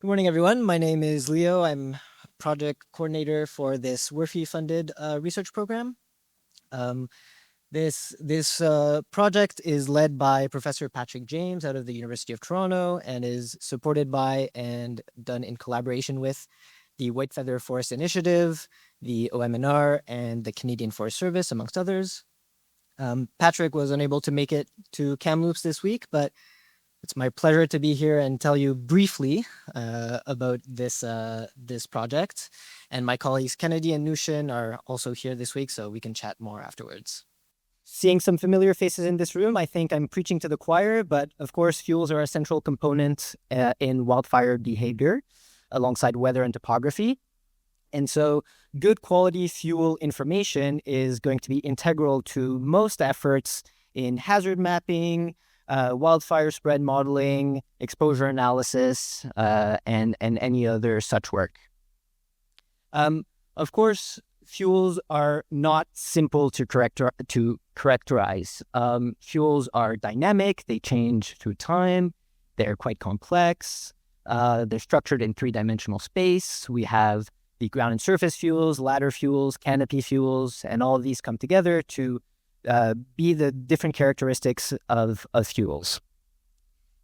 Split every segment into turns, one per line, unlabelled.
Good morning, everyone. My name is Leo. I'm project coordinator for this WRFI-funded research program. This project is led by Professor Patrick James out of the University of Toronto and is supported by and done in collaboration with the White Feather Forest Initiative, the OMNR, and the Canadian Forest Service, amongst others. Patrick was unable to make it to Kamloops this week, but it's my pleasure to be here and tell you briefly about this project. And my colleagues Kennedy and Nushin are also here this week, so we can chat more afterwards. Seeing some familiar faces in this room, I think I'm preaching to the choir, but of course, fuels are a central component in wildfire behavior alongside weather and topography. And so good quality fuel information is going to be integral to most efforts in hazard mapping, wildfire spread modeling, exposure analysis, and any other such work. Of course, fuels are not simple to characterize. Fuels are dynamic, they change through time, they're quite complex, they're structured in three-dimensional space. We have the ground and surface fuels, ladder fuels, canopy fuels, and all of these come together to be the different characteristics of fuels.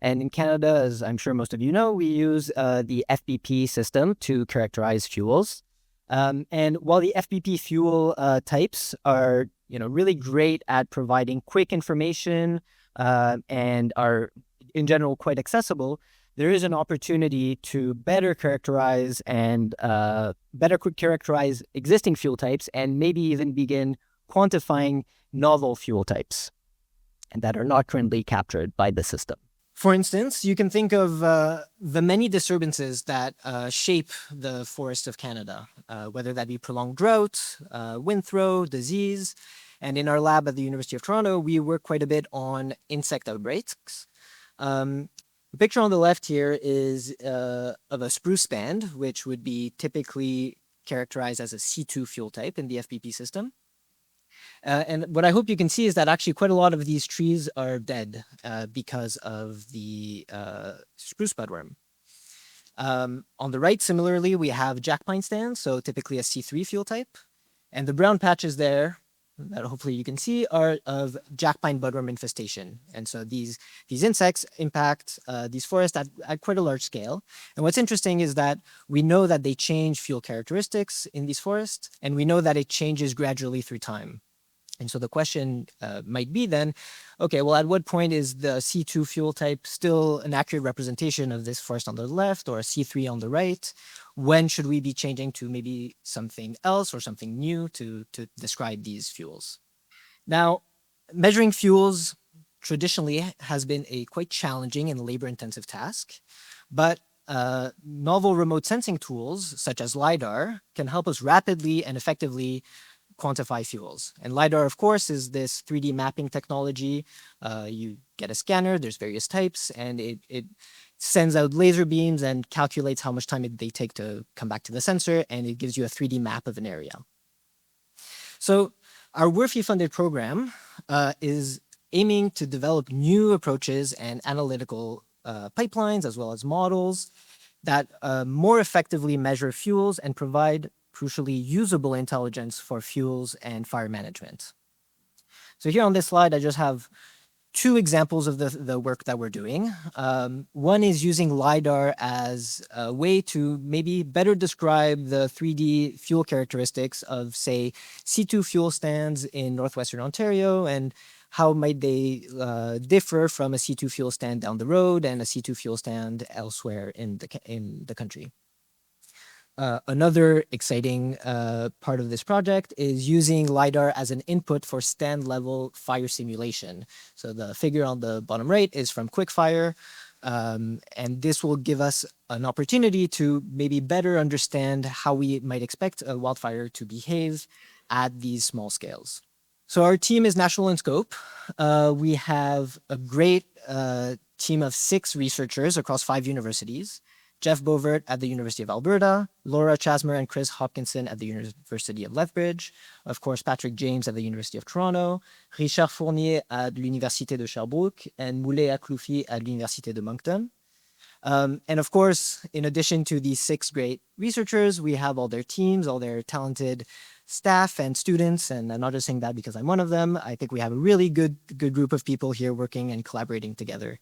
And in Canada, as I'm sure most of you know, we use the FBP system to characterize fuels. And while the FBP fuel types are really great at providing quick information and are in general quite accessible, there is an opportunity to better characterize existing fuel types and maybe even begin quantifying novel fuel types that are not currently captured by the system. For instance, you can think of the many disturbances that shape the forests of Canada, whether that be prolonged drought, wind throw, disease. And in our lab at the University of Toronto, we work quite a bit on insect outbreaks. The picture on the left here is of a spruce band, which would be typically characterized as a C2 fuel type in the FBP system. And what I hope you can see is that actually quite a lot of these trees are dead because of the spruce budworm. On the right, similarly, we have jack pine stands, so typically a C3 fuel type. And the brown patches there that hopefully you can see are of jack pine budworm infestation. And so these insects impact these forests at quite a large scale. And what's interesting is that we know that they change fuel characteristics in these forests, and we know that it changes gradually through time. And so the question might be then, okay, well, at what point is the C2 fuel type still an accurate representation of this forest on the left or a C3 on the right? When should we be changing to maybe something else or something new to describe these fuels? Now, measuring fuels traditionally has been a quite challenging and labor-intensive task, but novel remote sensing tools such as LiDAR can help us rapidly and effectively quantify fuels. And LiDAR, of course, is this 3D mapping technology. You get a scanner, there's various types, and it sends out laser beams and calculates how much time they take to come back to the sensor, and it gives you a 3D map of an area. So our WRFI-funded program is aiming to develop new approaches and analytical pipelines, as well as models that more effectively measure fuels and provide crucially usable intelligence for fuels and fire management. So here on this slide, I just have two examples of the work that we're doing. One is using LiDAR as a way to maybe better describe the 3D fuel characteristics of, say, C2 fuel stands in northwestern Ontario, and how might they differ from a C2 fuel stand down the road and a C2 fuel stand elsewhere in the country. Another exciting part of this project is using LiDAR as an input for stand-level fire simulation. So the figure on the bottom right is from Quickfire, and this will give us an opportunity to maybe better understand how we might expect a wildfire to behave at these small scales. So our team is national in scope. We have a great team of 6 researchers across 5 universities. Jeff Bovert at the University of Alberta, Laura Chasmer and Chris Hopkinson at the University of Lethbridge, of course, Patrick James at the University of Toronto, Richard Fournier at l'Université de Sherbrooke, and Moulay Akloufi at l'Université de Moncton. And of course, in addition to these 6 great researchers, we have all their teams, all their talented staff and students. And I'm not just saying that because I'm one of them. I think we have a really good group of people here working and collaborating together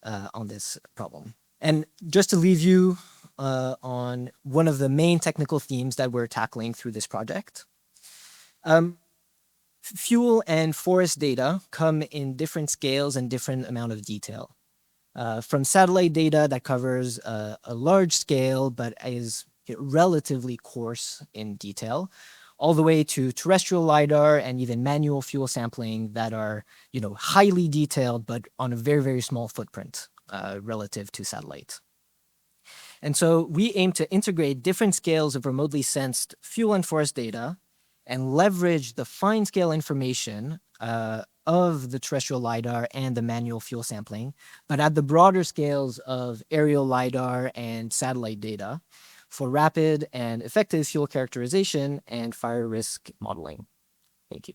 on this problem. And just to leave you on one of the main technical themes that we're tackling through this project. Fuel and forest data come in different scales and different amount of detail. From satellite data that covers a large scale but is relatively coarse in detail, all the way to terrestrial LiDAR and even manual fuel sampling that are highly detailed but on a very, very small footprint relative to satellite. And so we aim to integrate different scales of remotely sensed fuel and forest data and leverage the fine-scale information of the terrestrial LiDAR and the manual fuel sampling, but at the broader scales of aerial LiDAR and satellite data for rapid and effective fuel characterization and fire risk modeling. Thank you.